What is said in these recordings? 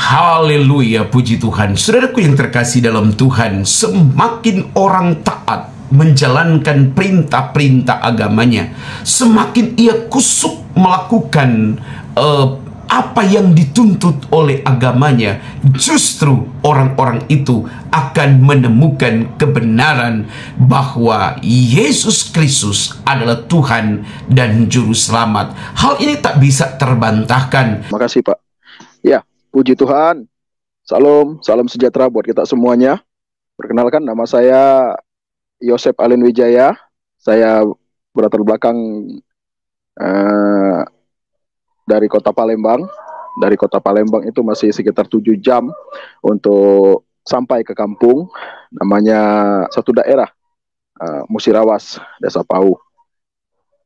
Haleluya, puji Tuhan. Saudaraku yang terkasih dalam Tuhan, semakin orang taat menjalankan perintah-perintah agamanya, semakin ia kusuk melakukan apa yang dituntut oleh agamanya, justru orang-orang itu akan menemukan kebenaran bahwa Yesus Kristus adalah Tuhan dan Juru Selamat. Hal ini tak bisa terbantahkan. Makasih Pak. Ya, puji Tuhan. Salam sejahtera buat kita semuanya. Perkenalkan, nama saya Yosep Alin Wijaya. Saya berlatar belakang dari kota Palembang. Dari kota Palembang itu masih sekitar 7 jam untuk sampai ke kampung. Namanya satu daerah, Musirawas, Desa Pau.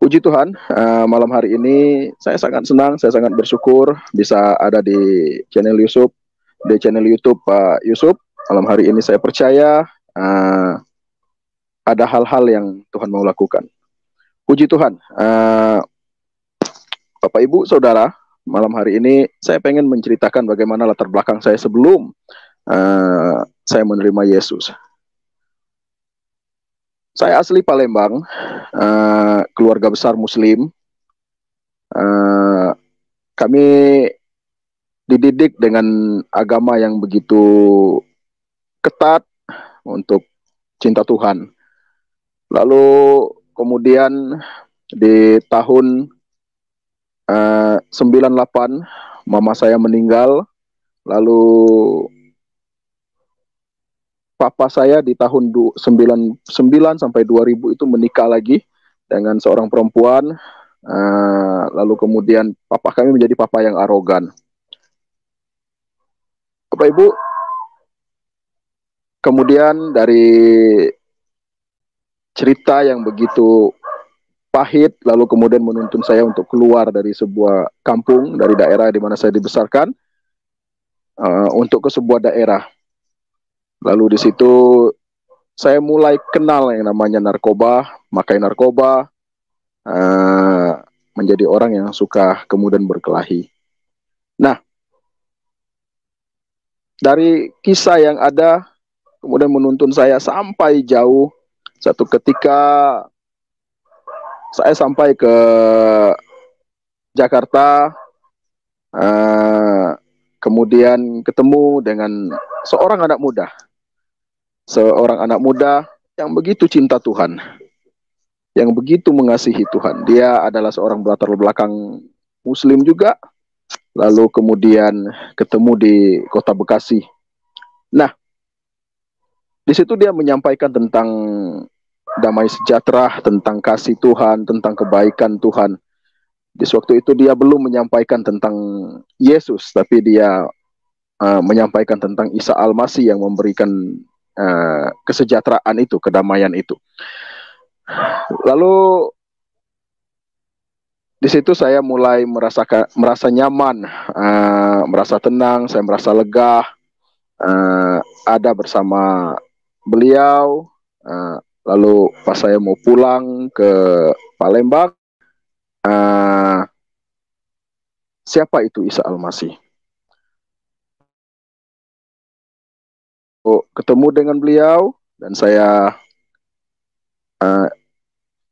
Puji Tuhan, malam hari ini saya sangat senang, saya sangat bersyukur bisa ada di channel YouTube, Pak Yusuf. Malam hari ini saya percaya ada hal-hal yang Tuhan mau lakukan. Puji Tuhan, Bapak Ibu Saudara, malam hari ini saya pengen menceritakan bagaimana latar belakang saya sebelum saya menerima Yesus. Saya asli Palembang, keluarga besar Muslim. Kami dididik dengan agama yang begitu ketat untuk cinta Tuhan. Lalu kemudian di tahun 98 mama saya meninggal. Lalu papa saya di tahun 99 sampai 2000 itu menikah lagi dengan seorang perempuan. Lalu kemudian papa kami menjadi papa yang arogan. Bapak Ibu, kemudian dari cerita yang begitu pahit, lalu kemudian menuntun saya untuk keluar dari sebuah kampung, dari daerah di mana saya dibesarkan, untuk ke sebuah daerah. Lalu di situ saya mulai kenal yang namanya narkoba, makai narkoba, menjadi orang yang suka kemudian berkelahi. Nah, dari kisah yang ada kemudian menuntun saya sampai jauh. Satu ketika saya sampai ke Jakarta, kemudian ketemu dengan seorang anak muda. Seorang anak muda yang begitu cinta Tuhan, yang begitu mengasihi Tuhan. Dia adalah seorang berlatar belakang Muslim juga. Lalu kemudian ketemu di kota Bekasi. Nah, di situ dia menyampaikan tentang damai sejahtera, tentang kasih Tuhan, tentang kebaikan Tuhan. Di waktu itu dia belum menyampaikan tentang Yesus, tapi dia menyampaikan tentang Isa Al-Masih yang memberikan kesejahteraan itu, kedamaian itu. Lalu di situ saya mulai merasa nyaman, merasa tenang, saya merasa lega, ada bersama beliau. Lalu pas saya mau pulang ke Palembang, siapa itu Isa Al-Masih? Ketemu dengan beliau dan saya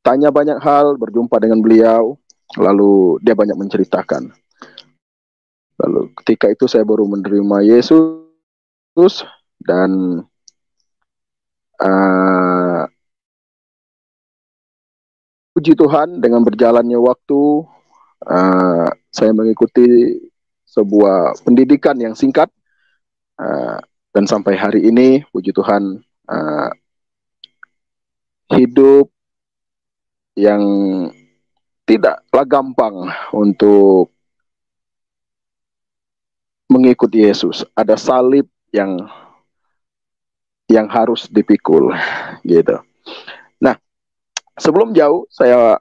tanya banyak hal, berjumpa dengan beliau, lalu dia banyak menceritakan. Lalu ketika itu saya baru menerima Yesus dan puji Tuhan dengan berjalannya waktu saya mengikuti sebuah pendidikan yang singkat dan sampai hari ini puji Tuhan hidup yang tidaklah gampang untuk mengikuti Yesus. Ada salib yang harus dipikul, gitu. Nah, sebelum jauh saya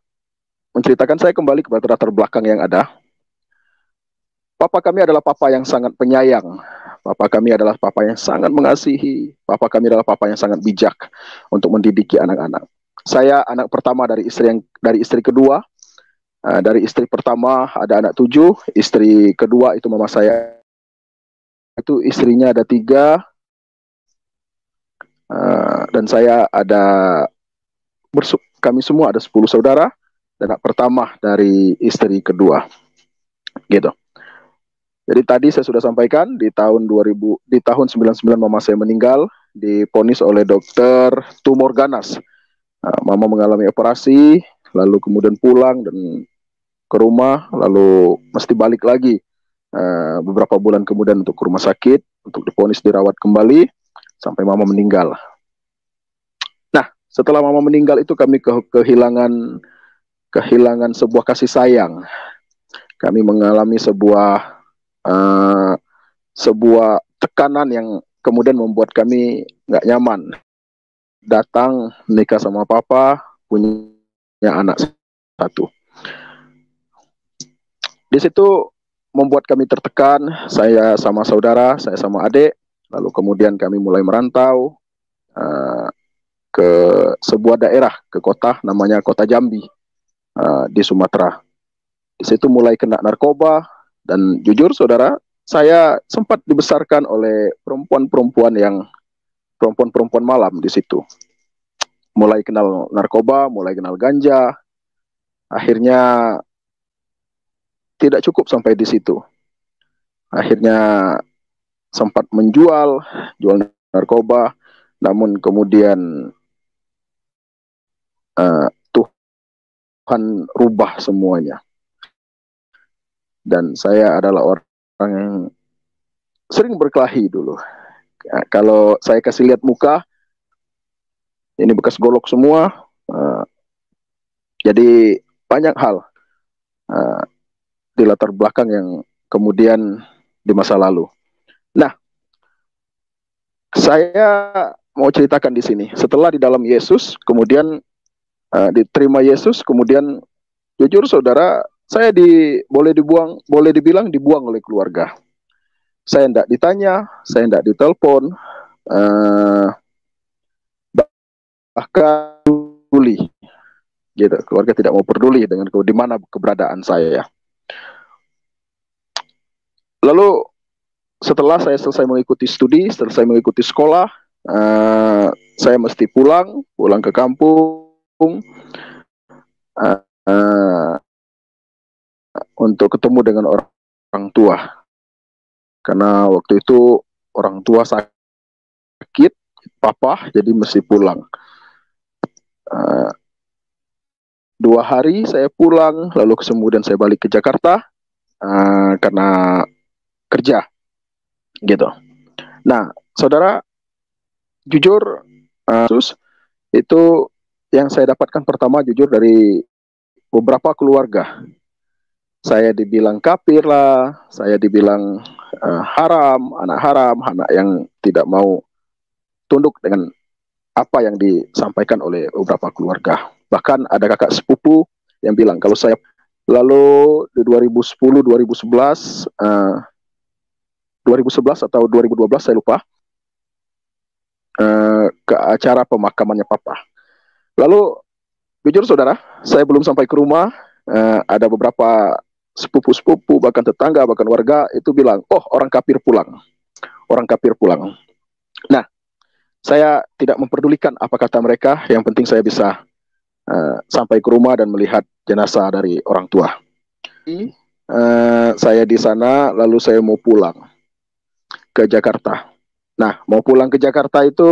menceritakan, saya kembali kepada latar belakang yang ada. Papa kami adalah papa yang sangat penyayang. Papa kami adalah papa yang sangat mengasihi. Papa kami adalah papa yang sangat bijak untuk mendidiki anak-anak. Saya anak pertama dari istri kedua. Dari istri pertama ada anak 7, istri kedua itu mama saya itu istrinya ada 3, dan saya ada kami semua ada 10 saudara, dan anak pertama dari istri kedua, gitu. Jadi tadi saya sudah sampaikan di tahun 99 mama saya meninggal, diponis oleh dokter tumor ganas. Mama mengalami operasi, lalu kemudian pulang dan ke rumah, lalu mesti balik lagi beberapa bulan kemudian untuk ke rumah sakit untuk diponis dirawat kembali sampai mama meninggal. Nah, setelah mama meninggal itu kami kehilangan sebuah kasih sayang. Kami mengalami sebuah tekanan yang kemudian membuat kami nggak nyaman. Datang menikah sama papa, punya anak 1. Di situ membuat kami tertekan, saya sama saudara, saya sama adik, lalu kemudian kami mulai merantau ke sebuah daerah, ke kota, namanya Kota Jambi, di Sumatera. Di situ mulai kena narkoba, dan jujur saudara, saya sempat dibesarkan oleh perempuan-perempuan malam di situ. Mulai kenal narkoba, mulai kenal ganja, akhirnya tidak cukup sampai di situ. Akhirnya sempat jual narkoba, namun kemudian Tuhan rubah semuanya. Dan saya adalah orang yang sering berkelahi dulu. Kalau saya kasih lihat muka, ini bekas golok semua. Jadi banyak hal di latar belakang yang kemudian di masa lalu. Nah, saya mau ceritakan di sini. Setelah di dalam Yesus, kemudian diterima Yesus, kemudian jujur saudara, saya boleh dibilang dibuang oleh keluarga. Saya tidak ditanya, saya tidak ditelepon, bahkan peduli, gitu. Keluarga tidak mau peduli dengan di mana keberadaan saya. Lalu setelah saya selesai mengikuti studi, selesai mengikuti sekolah, saya mesti pulang ke kampung untuk ketemu dengan orang tua. Karena waktu itu orang tua sakit, papa, jadi mesti pulang. 2 hari saya pulang, lalu kemudian saya balik ke Jakarta karena kerja, gitu. Nah, saudara, jujur, itu yang saya dapatkan pertama jujur dari beberapa keluarga. Saya dibilang kafir lah, saya dibilang haram, anak yang tidak mau tunduk dengan apa yang disampaikan oleh beberapa keluarga. Bahkan ada kakak sepupu yang bilang kalau saya, lalu di 2011 atau 2012 saya lupa, ke acara pemakamannya papa. Lalu jujur saudara, saya belum sampai ke rumah, ada beberapa sepupu-sepupu, bahkan tetangga, bahkan warga itu bilang, oh orang kafir pulang. Nah, saya tidak memperdulikan apa kata mereka, yang penting saya bisa sampai ke rumah dan melihat jenazah dari orang tua. Saya di sana, lalu saya mau pulang ke Jakarta. Nah, mau pulang ke Jakarta itu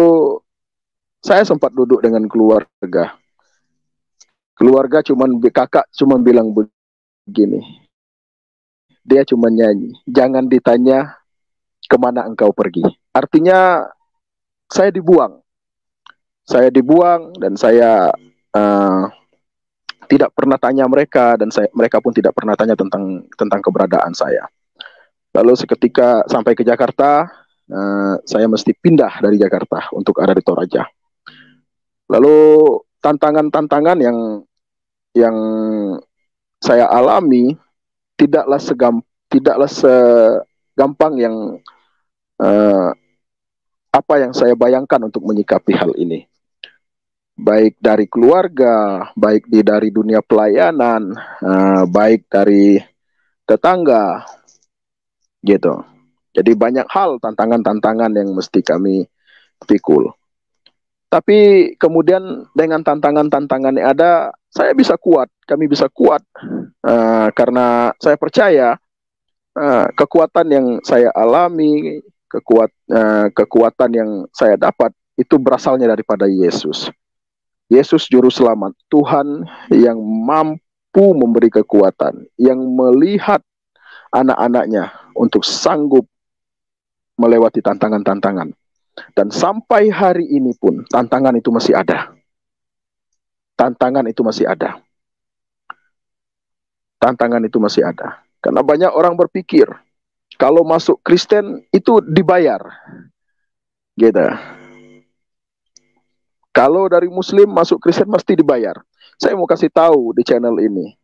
saya sempat duduk dengan keluarga. Kakak cuman bilang begini. Dia cuma nyanyi, jangan ditanya kemana engkau pergi. Artinya saya dibuang. Dan saya tidak pernah tanya mereka, dan mereka pun tidak pernah tanya tentang keberadaan saya. Lalu seketika sampai ke Jakarta, saya mesti pindah dari Jakarta untuk ada di Toraja. Lalu tantangan yang saya alami tidaklah segampang yang apa yang saya bayangkan untuk menyikapi hal ini. Baik dari keluarga, baik dari dunia pelayanan, baik dari tetangga, gitu. Jadi banyak hal, tantangan-tantangan yang mesti kami pikul. Tapi kemudian dengan tantangan-tantangan yang ada, saya bisa kuat, kami bisa kuat. Karena saya percaya kekuatan yang saya alami, kekuatan yang saya dapat, itu berasalnya daripada Yesus. Yesus Juru Selamat, Tuhan yang mampu memberi kekuatan, yang melihat anak-anaknya untuk sanggup melewati tantangan-tantangan. Dan sampai hari ini pun tantangan itu masih ada. Tantangan itu masih ada. Tantangan itu masih ada. Karena banyak orang berpikir kalau masuk Kristen itu dibayar. Gitu. Kalau dari Muslim masuk Kristen mesti dibayar. Saya mau kasih tahu di channel ini.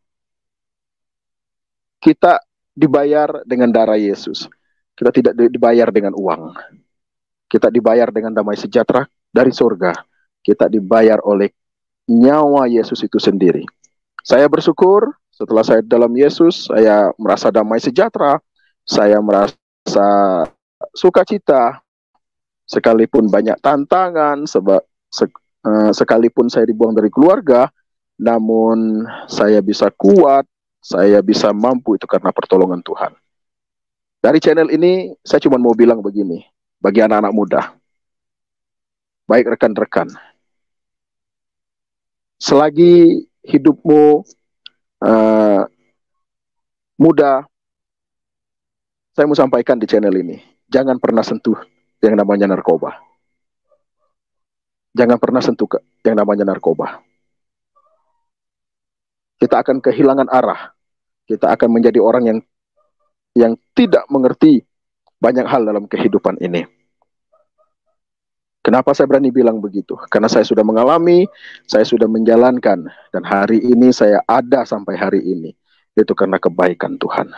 Kita dibayar dengan darah Yesus. Kita tidak dibayar dengan uang. Kita dibayar dengan damai sejahtera dari surga. Kita dibayar oleh nyawa Yesus itu sendiri. Saya bersyukur setelah saya dalam Yesus, saya merasa damai sejahtera. Saya merasa sukacita. Sekalipun banyak tantangan, sekalipun saya dibuang dari keluarga, namun saya bisa kuat, saya bisa mampu, itu karena pertolongan Tuhan. Dari channel ini, saya cuma mau bilang begini, bagi anak-anak muda, baik rekan-rekan, selagi hidupmu muda, saya mau sampaikan di channel ini, jangan pernah sentuh yang namanya narkoba. Jangan pernah sentuh yang namanya narkoba. Kita akan kehilangan arah. Kita akan menjadi orang yang tidak mengerti banyak hal dalam kehidupan ini. Kenapa saya berani bilang begitu? Karena saya sudah mengalami, saya sudah menjalankan, dan hari ini saya ada sampai hari ini. Itu karena kebaikan Tuhan.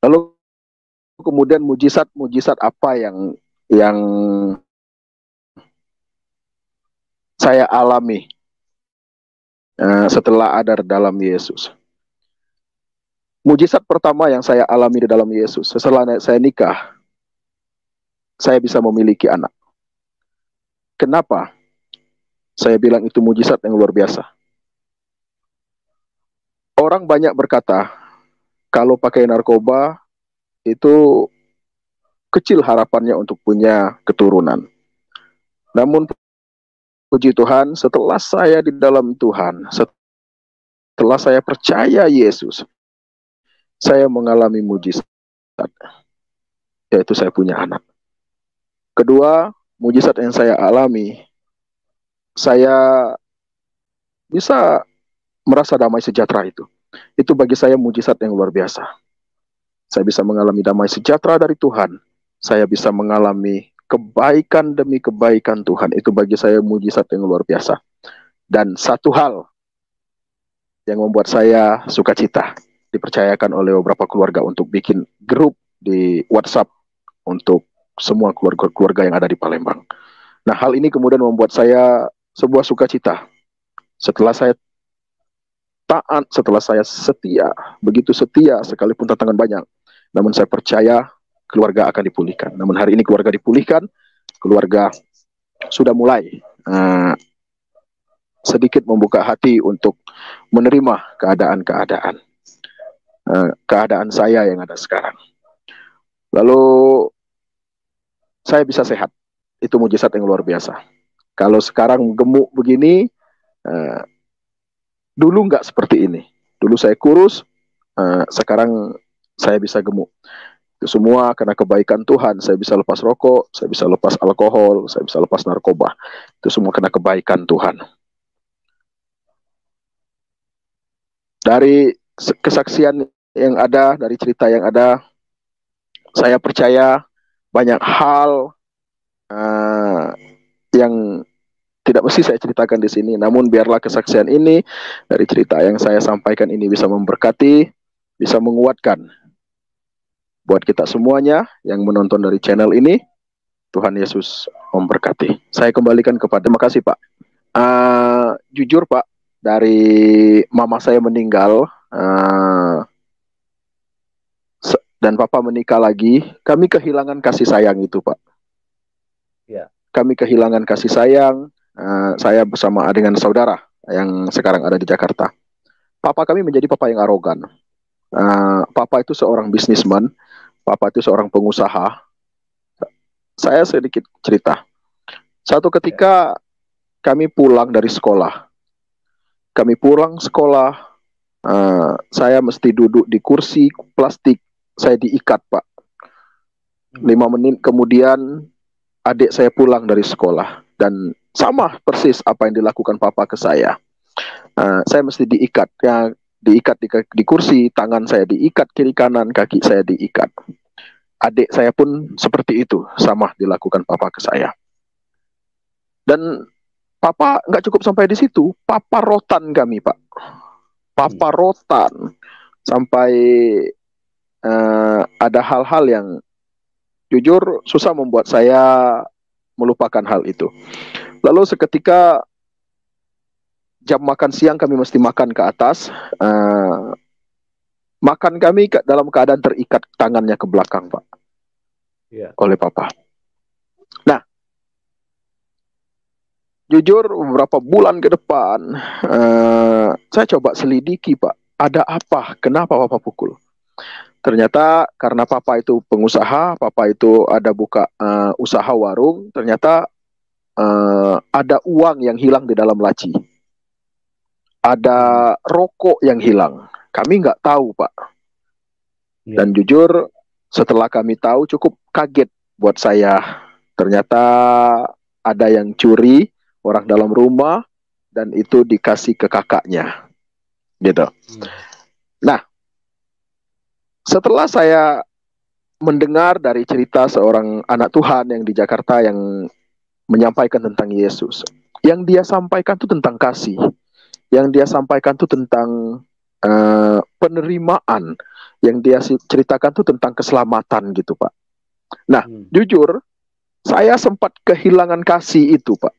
Lalu kemudian mujizat apa yang saya alami setelah ada dalam Yesus. Mujizat pertama yang saya alami di dalam Yesus, setelah saya nikah, saya bisa memiliki anak. Kenapa? Saya bilang itu mujizat yang luar biasa. Orang banyak berkata, kalau pakai narkoba, itu kecil harapannya untuk punya keturunan. Namun, puji Tuhan, setelah saya di dalam Tuhan, setelah saya percaya Yesus, saya mengalami mujizat, yaitu saya punya anak. Kedua, mujizat yang saya alami, saya bisa merasa damai sejahtera itu. Itu bagi saya mujizat yang luar biasa. Saya bisa mengalami damai sejahtera dari Tuhan. Saya bisa mengalami kebaikan demi kebaikan Tuhan. Itu bagi saya mujizat yang luar biasa. Dan satu hal yang membuat saya sukacita, dipercayakan oleh beberapa keluarga untuk bikin grup di WhatsApp untuk semua keluarga yang ada di Palembang. Nah, hal ini kemudian membuat saya sebuah sukacita. Setelah saya taat, setelah saya setia, begitu setia sekalipun tantangan banyak, namun saya percaya keluarga akan dipulihkan. Namun hari ini keluarga dipulihkan, keluarga sudah mulai sedikit membuka hati untuk menerima keadaan saya yang ada sekarang. Lalu saya bisa sehat, itu mujizat yang luar biasa. Kalau sekarang gemuk begini, dulu nggak seperti ini. Dulu saya kurus, sekarang saya bisa gemuk. Itu semua karena kebaikan Tuhan. Saya bisa lepas rokok, saya bisa lepas alkohol, saya bisa lepas narkoba. Itu semua karena kebaikan Tuhan. Dari kesaksian yang ada, dari cerita yang ada, saya percaya banyak hal yang tidak mesti saya ceritakan di sini. Namun biarlah kesaksian ini, dari cerita yang saya sampaikan ini, bisa memberkati, bisa menguatkan buat kita semuanya yang menonton dari channel ini. Tuhan Yesus memberkati. Saya kembalikan kepada, terima kasih Pak. Jujur Pak, dari mama saya meninggal dan Papa menikah lagi, kami kehilangan kasih sayang itu, Pak. Ya. Kami kehilangan kasih sayang, saya bersama dengan saudara yang sekarang ada di Jakarta. Papa kami menjadi papa yang arogan. Papa itu seorang bisnisman, Papa itu seorang pengusaha. Saya sedikit cerita. Satu ketika kami pulang dari sekolah. Kami pulang sekolah, saya mesti duduk di kursi plastik. Saya diikat, Pak. 5 menit kemudian adik saya pulang dari sekolah. Dan sama persis apa yang dilakukan Papa ke saya. Saya mesti diikat. Diikat di kursi, tangan saya diikat kiri kanan, kaki saya diikat. Adik saya pun seperti itu, sama dilakukan Papa ke saya. Dan Papa nggak cukup sampai di situ, Papa rotan kami, Pak. Papa rotan sampai ada hal-hal yang jujur susah membuat saya melupakan hal itu. Lalu seketika jam makan siang kami mesti makan ke atas, makan kami dalam keadaan terikat tangannya ke belakang, Pak, oleh Papa. Nah, jujur beberapa bulan ke depan, saya coba selidiki, Pak, ada apa? Kenapa Papa pukul? Ternyata karena Papa itu pengusaha, Papa itu ada buka usaha warung, ternyata ada uang yang hilang di dalam laci. Ada rokok yang hilang. Kami nggak tahu, Pak. Dan jujur, setelah kami tahu cukup kaget buat saya. Ternyata ada yang curi orang dalam rumah dan itu dikasih ke kakaknya. Gitu. Nah, setelah saya mendengar dari cerita seorang anak Tuhan yang di Jakarta yang menyampaikan tentang Yesus, yang dia sampaikan itu tentang kasih, yang dia sampaikan itu tentang penerimaan, yang dia ceritakan itu tentang keselamatan gitu, Pak. Nah, jujur, saya sempat kehilangan kasih itu, Pak.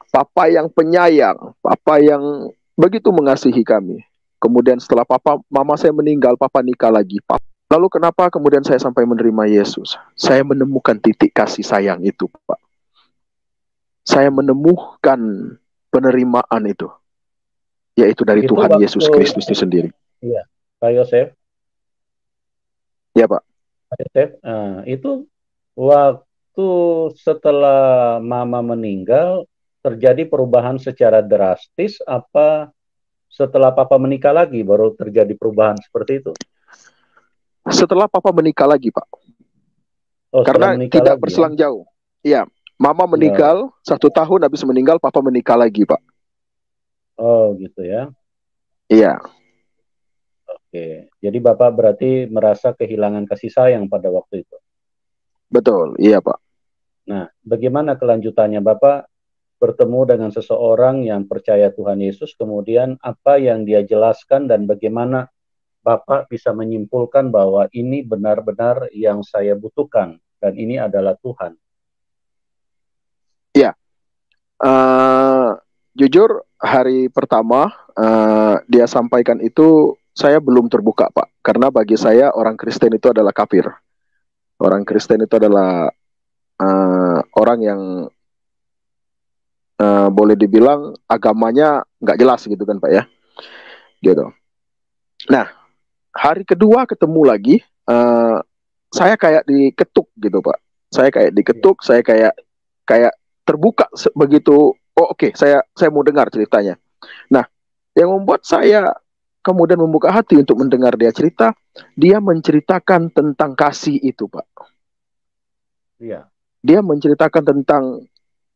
Papa yang penyayang, Papa yang begitu mengasihi kami. Kemudian setelah mama saya meninggal, Papa nikah lagi. Lalu kenapa kemudian saya sampai menerima Yesus? Saya menemukan titik kasih sayang itu, Pak. Saya menemukan penerimaan itu, yaitu dari itu Tuhan Yesus Kristus itu sendiri. Iya, Pak Yosef. Ya, Pak. Pak Yosef, itu waktu setelah mama meninggal, terjadi perubahan secara drastis apa setelah Papa menikah lagi baru terjadi perubahan seperti itu? Setelah Papa menikah lagi, Pak. Karena tidak berselang jauh. Iya, Mama meninggal 1 tahun habis meninggal, Papa menikah lagi, Pak. Oh, gitu ya. Iya. Oke, jadi Bapak berarti merasa kehilangan kasih sayang pada waktu itu. Betul, iya, Pak. Nah, bagaimana kelanjutannya? Bapak bertemu dengan seseorang yang percaya Tuhan Yesus, kemudian apa yang dia jelaskan dan bagaimana Bapak bisa menyimpulkan bahwa ini benar-benar yang saya butuhkan dan ini adalah Tuhan? Ya, jujur hari pertama dia sampaikan itu saya belum terbuka, Pak, karena bagi saya orang Kristen itu adalah kafir. Orang Kristen itu adalah orang yang boleh dibilang agamanya nggak jelas gitu kan, Pak, ya, gitu. Nah, hari kedua ketemu lagi, saya kayak diketuk gitu, Pak. Saya kayak diketuk, saya kayak terbuka begitu. Oh, oke, saya mau dengar ceritanya. Nah, yang membuat saya kemudian membuka hati untuk mendengar dia cerita, dia menceritakan tentang kasih itu, Pak. Iya. Dia menceritakan tentang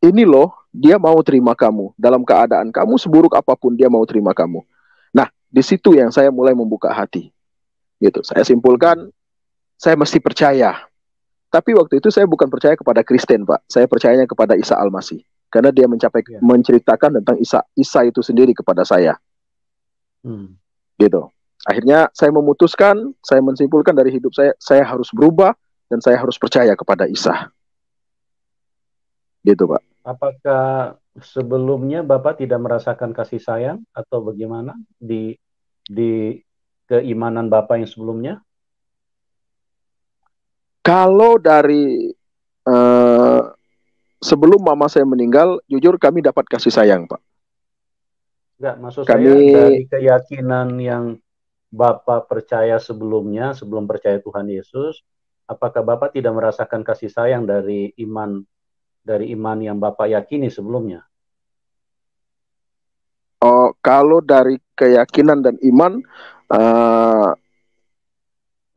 ini loh, dia mau terima kamu dalam keadaan kamu seburuk apapun, dia mau terima kamu. Nah, di situ yang saya mulai membuka hati. Gitu. Saya simpulkan, saya mesti percaya. Tapi waktu itu saya bukan percaya kepada Kristen, Pak. Saya percayanya kepada Isa Al-Masih. Karena dia menceritakan tentang Isa itu sendiri kepada saya. Gitu. Akhirnya saya memutuskan, saya menyimpulkan dari hidup saya harus berubah dan saya harus percaya kepada Isa. Gitu, Pak. Apakah sebelumnya Bapak tidak merasakan kasih sayang atau bagaimana di keimanan Bapak yang sebelumnya? Kalau dari sebelum mama saya meninggal, jujur kami dapat kasih sayang, Pak. Enggak, maksud Kami saya dari keyakinan yang Bapak percaya sebelumnya, sebelum percaya Tuhan Yesus, apakah Bapak tidak merasakan kasih sayang dari iman yang Bapak yakini sebelumnya? kalau dari keyakinan dan iman,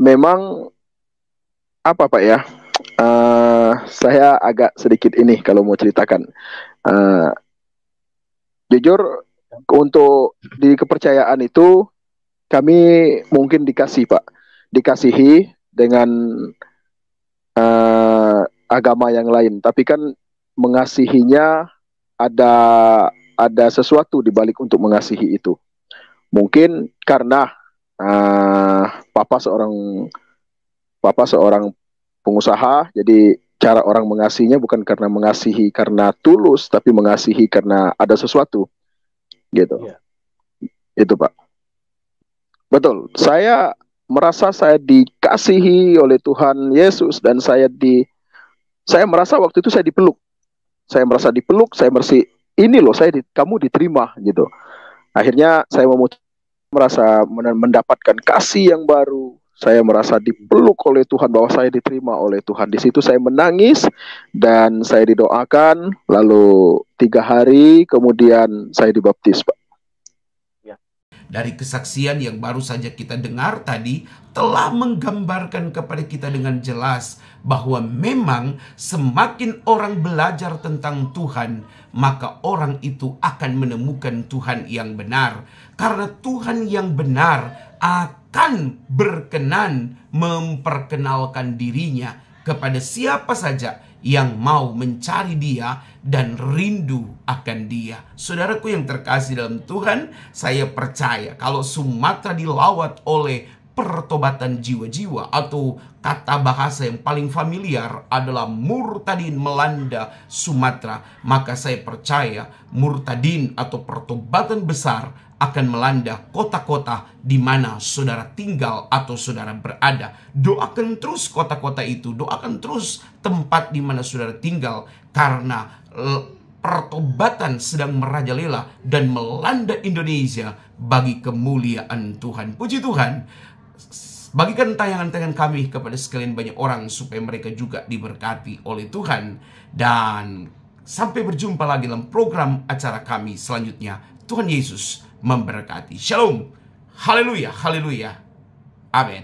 memang apa Pak ya? Saya agak sedikit ini kalau mau ceritakan. Jujur untuk di kepercayaan itu kami mungkin dikasihi dengan agama yang lain. Tapi kan mengasihinya ada sesuatu di balik untuk mengasihi itu. Mungkin karena papa seorang pengusaha, jadi cara orang mengasihinya bukan karena mengasihi karena tulus, tapi mengasihi karena ada sesuatu, gitu. Yeah. Itu Pak. Betul. Saya merasa saya dikasihi oleh Tuhan Yesus dan saya merasa waktu itu saya dipeluk. Saya merasa dipeluk, saya ini loh kamu diterima gitu. Akhirnya saya merasa mendapatkan kasih yang baru. Saya merasa dipeluk oleh Tuhan, bahwa saya diterima oleh Tuhan. Di situ saya menangis dan saya didoakan. Lalu 3 hari kemudian saya dibaptis, Pak. Dari kesaksian yang baru saja kita dengar tadi telah menggambarkan kepada kita dengan jelas bahwa memang semakin orang belajar tentang Tuhan, maka orang itu akan menemukan Tuhan yang benar. Karena Tuhan yang benar akan berkenan memperkenalkan dirinya kepada siapa saja yang mau mencari Dia dan rindu akan Dia. Saudaraku yang terkasih dalam Tuhan, saya percaya kalau Sumatera dilawat oleh pertobatan jiwa-jiwa, atau kata bahasa yang paling familiar adalah murtadin melanda Sumatera, maka saya percaya murtadin atau pertobatan besar akan melanda kota-kota di mana saudara tinggal atau saudara berada. Doakan terus kota-kota itu, doakan terus tempat di mana saudara tinggal, karena pertobatan sedang merajalela dan melanda Indonesia bagi kemuliaan Tuhan. Puji Tuhan. Bagikan tayangan-tayangan kami kepada sekalian banyak orang supaya mereka juga diberkati oleh Tuhan. Dan sampai berjumpa lagi dalam program acara kami selanjutnya. Tuhan Yesus memberkati. Shalom. Haleluya. Haleluya. Amin.